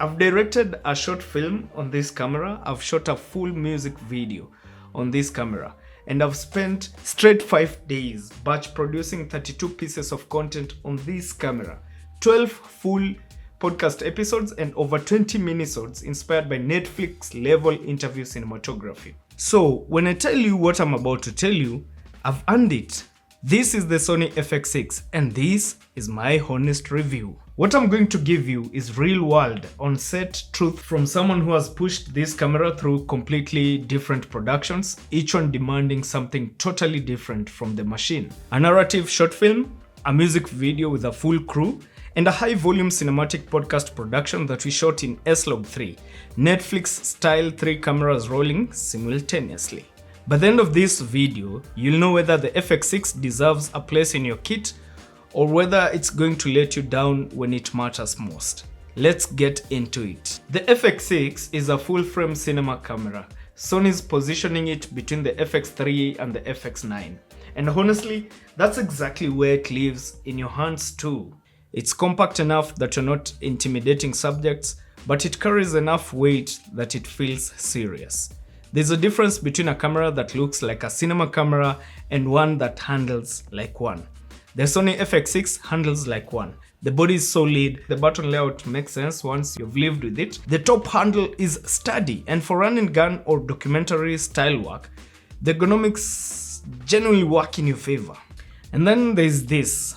I've directed a short film on this camera, I've shot a full music video on this camera, and I've spent straight 5 days batch producing 32 pieces of content on this camera, 12 full podcast episodes and over 20 minisodes inspired by Netflix level interview cinematography. So when I tell you what I'm about to tell you, I've earned it. This is the Sony FX6 and this is my honest review. What I'm going to give you is real world, on-set truth from someone who has pushed this camera through completely different productions, each one demanding something totally different from the machine. A narrative short film, a music video with a full crew, and a high-volume cinematic podcast production that we shot in S-Log3, Netflix-style 3 cameras rolling simultaneously. By the end of this video, you'll know whether the FX6 deserves a place in your kit or whether it's going to let you down when it matters most. Let's get into it. The FX6 is a full-frame cinema camera. Sony's positioning it between the FX3 and the FX9. And honestly, that's exactly where it lives in your hands too. It's compact enough that you're not intimidating subjects, but it carries enough weight that it feels serious. There's a difference between a camera that looks like a cinema camera and one that handles like one. The Sony FX6 handles like one. The body is solid, the button layout makes sense once you've lived with it. The top handle is sturdy, and for run and gun or documentary style work, the ergonomics generally work in your favor. And then there's this.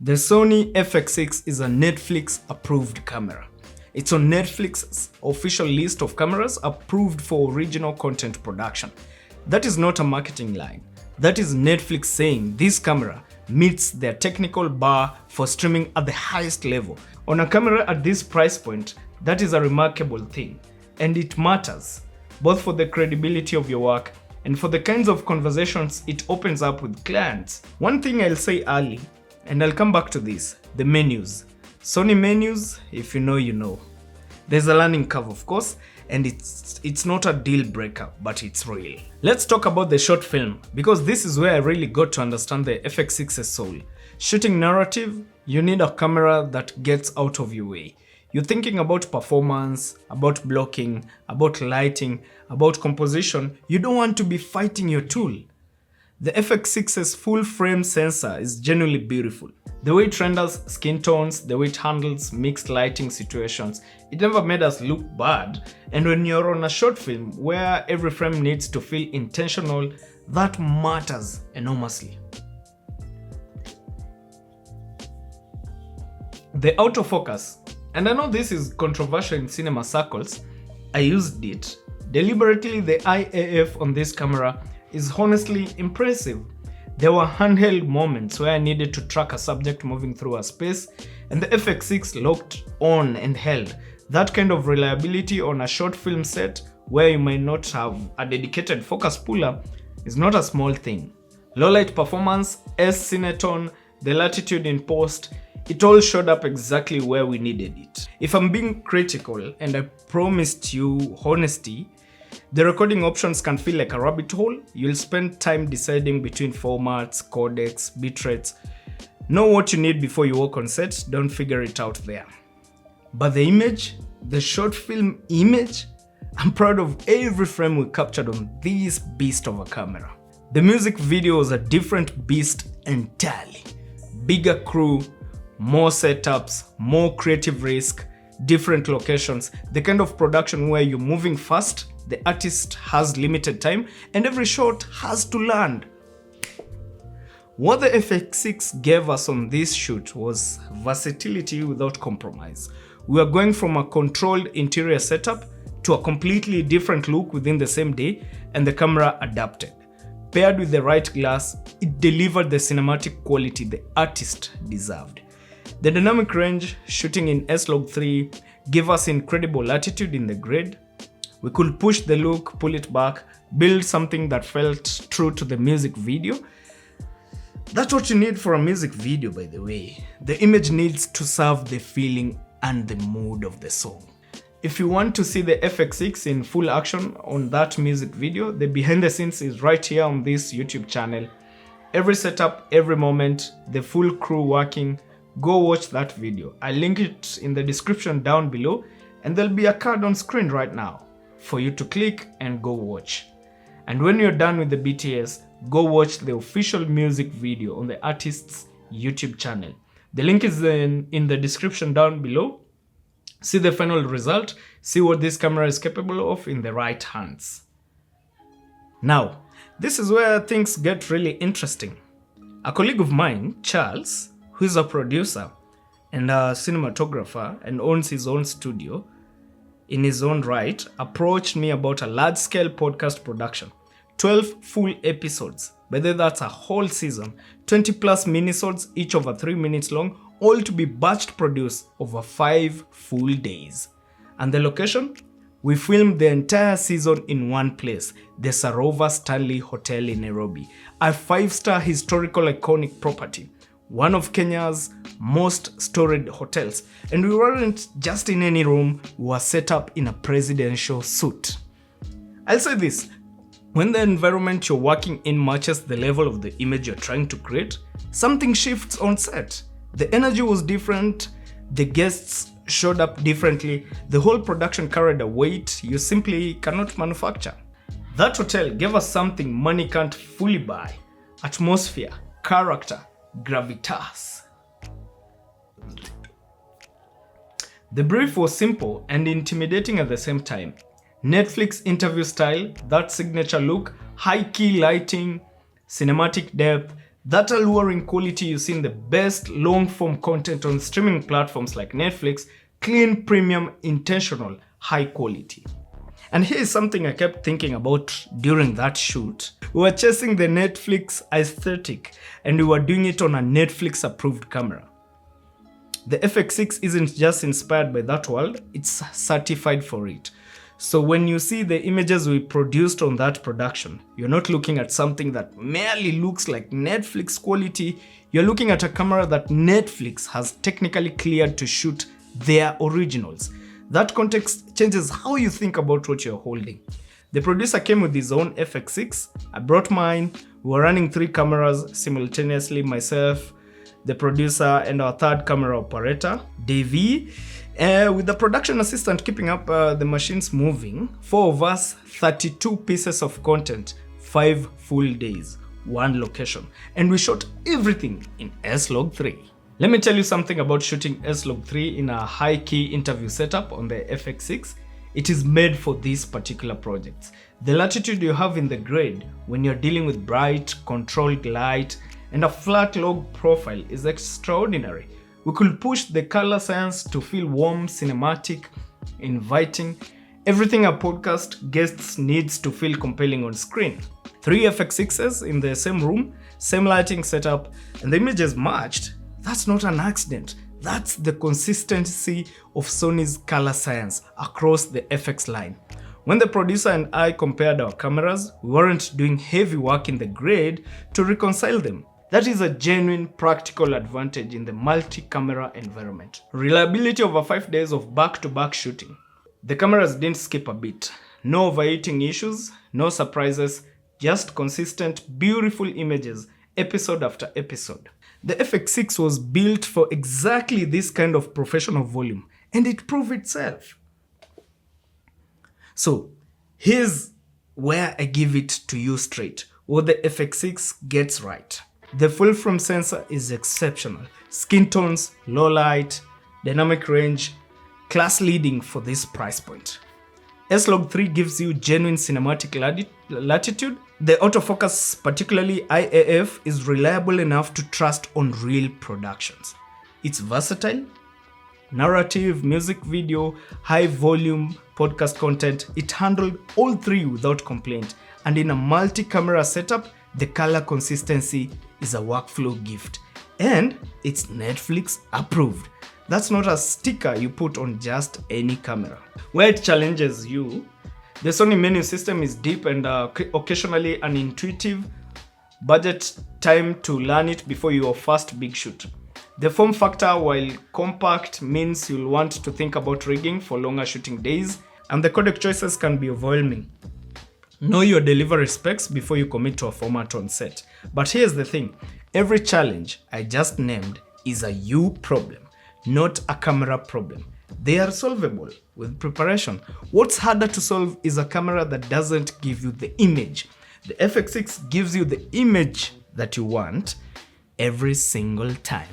The Sony FX6 is a Netflix approved camera. It's on Netflix's official list of cameras approved for original content production. That is not a marketing line. That is Netflix saying this camera meets their technical bar for streaming at the highest level. On a camera at this price point, that is a remarkable thing. And it matters, both for the credibility of your work and for the kinds of conversations it opens up with clients. One thing I'll say early, and I'll come back to this, the menus. Sony menus, if you know, you know. There's a learning curve, of course, and it's not a deal breaker, but it's real. Let's talk about the short film, because this is where I really got to understand the FX6's soul. Shooting narrative, you need a camera that gets out of your way. You're thinking about performance, about blocking, about lighting, about composition. You don't want to be fighting your tool. The FX6's full-frame sensor is genuinely beautiful. The way it renders skin tones, the way it handles mixed lighting situations, it never made us look bad. And when you're on a short film where every frame needs to feel intentional, that matters enormously. The autofocus, and I know this is controversial in cinema circles, I used it. Deliberately, the IAF on this camera is honestly impressive. There were handheld moments where I needed to track a subject moving through a space, and the FX6 locked on and held. That kind of reliability on a short film set where you might not have a dedicated focus puller is not a small thing. Low light performance, S-Cinetone, the latitude in post, it all showed up exactly where we needed it. If I'm being critical, and I promised you honesty, the recording options can feel like a rabbit hole. You'll spend time deciding between formats, codecs, bitrates. Know what you need before you walk on set, don't figure it out there. But the image, the short film image, I'm proud of every frame we captured on this beast of a camera. The music video was a different beast entirely. Bigger crew, more setups, more creative risk, different locations, the kind of production where you're moving fast, the artist has limited time, and every shot has to land. What the FX6 gave us on this shoot was versatility without compromise. We are going from a controlled interior setup to a completely different look within the same day, and the camera adapted. Paired with the right glass, it delivered the cinematic quality the artist deserved. The dynamic range, shooting in S-Log3, gave us incredible latitude in the grid. We could push the look, pull it back, build something that felt true to the music video. That's what you need for a music video, by the way. The image needs to serve the feeling and the mood of the song. If you want to see the FX6 in full action on that music video, the behind the scenes is right here on this YouTube channel. Every setup, every moment, the full crew working, go watch that video. I'll link it in the description down below, and there'll be a card on screen right now for you to click and go watch. And when you're done with the BTS, go watch the official music video on the artist's YouTube channel. The link is in the description down below. See the final result, see what this camera is capable of in the right hands. Now, this is where things get really interesting. A colleague of mine, Charles, who is a producer and a cinematographer and owns his own studio in his own right, approached me about a large-scale podcast production. 12 full episodes, whether that's a whole season, 20 plus minisodes, each over 3 minutes long, all to be batched produced over 5 full days. And the location? We filmed the entire season in one place, the Sarova Stanley Hotel in Nairobi, a 5-star historical iconic property, one of Kenya's most storied hotels. And we weren't just in any room, we were set up in a presidential suite. I'll say this, when the environment you're working in matches the level of the image you're trying to create, something shifts on set. The energy was different, the guests showed up differently, the whole production carried a weight you simply cannot manufacture. That hotel gave us something money can't fully buy: atmosphere, character, gravitas. The brief was simple and intimidating at the same time. Netflix interview style, that signature look, high-key lighting, cinematic depth, that alluring quality you see in the best long-form content on streaming platforms like Netflix, clean, premium, intentional, high quality. And here's something I kept thinking about during that shoot. We were chasing the Netflix aesthetic, and we were doing it on a Netflix-approved camera. The FX6 isn't just inspired by that world, it's certified for it. So when you see the images we produced on that production, you're not looking at something that merely looks like Netflix quality, you're looking at a camera that Netflix has technically cleared to shoot their originals. That context changes how you think about what you're holding. The producer came with his own FX6, I brought mine, we were running 3 cameras simultaneously, myself, the producer, and our third camera operator, Davey. With the production assistant keeping up the machines moving, 4 of us, 32 pieces of content, 5 full days, 1 location. And we shot everything in S-Log3. Let me tell you something about shooting S-Log3 in a high-key interview setup on the FX6. It is made for these particular projects. The latitude you have in the grade when you're dealing with bright, controlled light, and a flat log profile is extraordinary. We could push the color science to feel warm, cinematic, inviting, everything a podcast guest needs to feel compelling on screen. 3 FX6s in the same room, same lighting setup, and the images matched. That's not an accident. That's the consistency of Sony's color science across the FX line. When the producer and I compared our cameras, we weren't doing heavy work in the grade to reconcile them. That is a genuine practical advantage in the multi-camera environment. Reliability over 5 days of back-to-back shooting. The cameras didn't skip a beat. No overheating issues, no surprises, just consistent, beautiful images, episode after episode. The FX6 was built for exactly this kind of professional volume, and it proved itself. So, here's where I give it to you straight, what the FX6 gets right. The full-frame sensor is exceptional. Skin tones, low light, dynamic range, class leading for this price point. S-Log3 gives you genuine cinematic latitude. The autofocus, particularly IAF, is reliable enough to trust on real productions. It's versatile. Narrative, music video, high volume, podcast content, it handled all 3 without complaint. And in a multi-camera setup, the color consistency is a workflow gift. And it's Netflix approved. That's not a sticker you put on just any camera. Where it challenges you, the Sony menu system is deep and occasionally unintuitive. Budget time to learn it before your first big shoot. The form factor, while compact, means you'll want to think about rigging for longer shooting days, and the codec choices can be overwhelming. Know your delivery specs before you commit to a format on set. But here's the thing, every challenge I just named is a you problem, not a camera problem. They are solvable with preparation. What's harder to solve is a camera that doesn't give you the image. The FX6 gives you the image that you want every single time.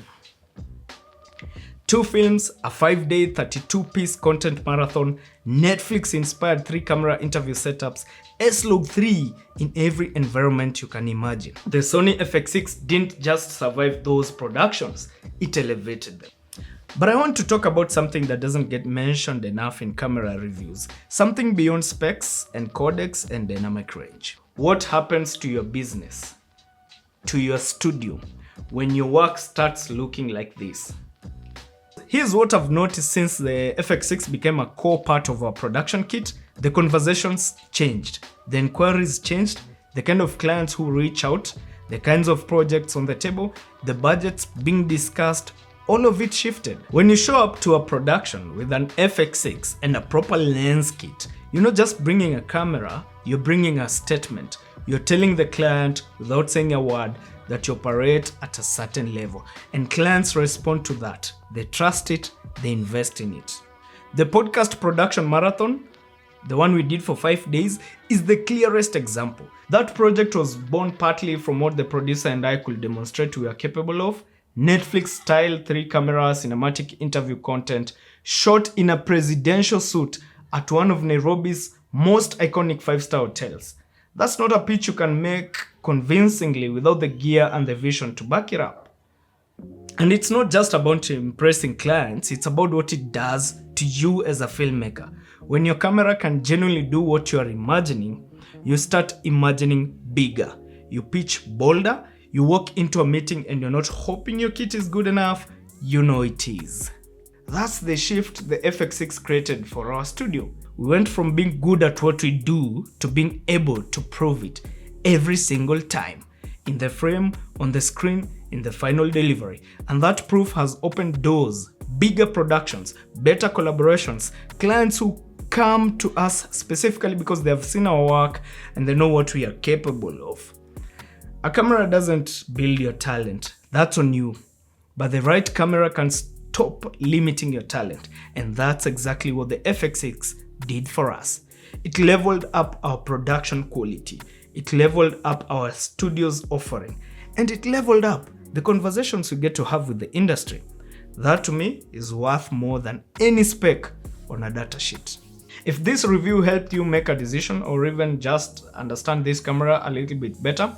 2 films, a 5-day, 32-piece content marathon, Netflix-inspired 3-camera interview setups, S-Log 3 in every environment you can imagine. The Sony FX6 didn't just survive those productions, it elevated them. But I want to talk about something that doesn't get mentioned enough in camera reviews. Something beyond specs and codecs and dynamic range. What happens to your business, to your studio, when your work starts looking like this? Here's what I've noticed since the FX6 became a core part of our production kit. The conversations changed, the inquiries changed, the kind of clients who reach out, the kinds of projects on the table, the budgets being discussed, all of it shifted. When you show up to a production with an FX6 and a proper lens kit, you're not just bringing a camera, you're bringing a statement. You're telling the client without saying a word that you operate at a certain level, and clients respond to that. They trust it, they invest in it. The podcast production marathon, the one we did for 5 days, is the clearest example. That project was born partly from what the producer and I could demonstrate we are capable of. Netflix-style 3-camera cinematic interview content shot in a presidential suite at one of Nairobi's most iconic 5-star hotels. That's not a pitch you can make convincingly without the gear and the vision to back it up. And it's not just about impressing clients, it's about what it does to you as a filmmaker. When your camera can genuinely do what you are imagining, you start imagining bigger. You pitch bolder, you walk into a meeting and you're not hoping your kit is good enough, you know it is. That's the shift the FX6 created for our studio. We went from being good at what we do to being able to prove it every single time. In the frame, on the screen, in the final delivery. And that proof has opened doors, bigger productions, better collaborations, clients who come to us specifically because they have seen our work and they know what we are capable of. A camera doesn't build your talent, that's on you. But the right camera can stop limiting your talent, and that's exactly what the FX6 did for us. It leveled up our production quality, it leveled up our studio's offering, and it leveled up the conversations we get to have with the industry. That to me is worth more than any spec on a datasheet. If this review helped you make a decision or even just understand this camera a little bit better,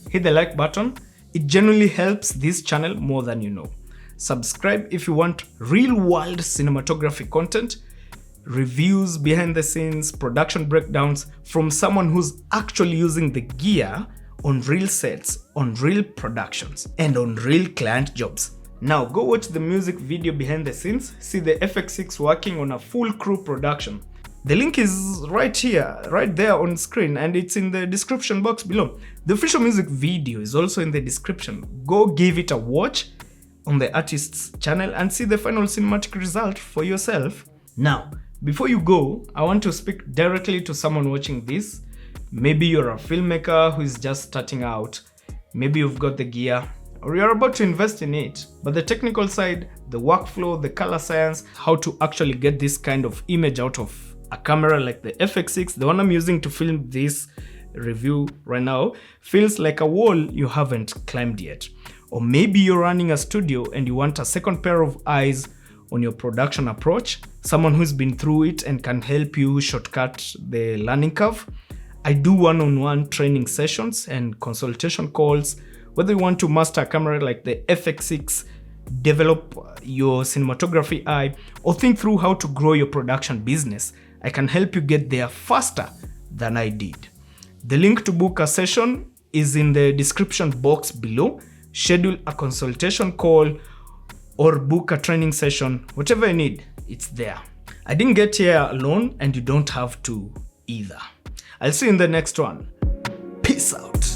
hit the like button. It genuinely helps this channel more than you know. Subscribe if you want real-world cinematography content, reviews, behind the scenes, production breakdowns from someone who's actually using the gear on real sets, on real productions, and on real client jobs. Now go watch the music video behind the scenes, see the FX6 working on a full crew production. The link is right here, right there on screen, and it's in the description box below. The official music video is also in the description. Go give it a watch on the artist's channel and see the final cinematic result for yourself. Now, before you go, I want to speak directly to someone watching this. Maybe you're a filmmaker who is just starting out. Maybe you've got the gear, or you're about to invest in it. But the technical side, the workflow, the color science, how to actually get this kind of image out of a camera like the FX6, the one I'm using to film this review right now, feels like a wall you haven't climbed yet. Or maybe you're running a studio and you want a second pair of eyes on your production approach, someone who's been through it and can help you shortcut the learning curve. I do one-on-one training sessions and consultation calls. Whether you want to master a camera like the FX6, develop your cinematography eye, or think through how to grow your production business, I can help you get there faster than I did. The link to book a session is in the description box below. Schedule a consultation call or book a training session, whatever you need, it's there. I didn't get here alone and you don't have to either. I'll see you in the next one. Peace out.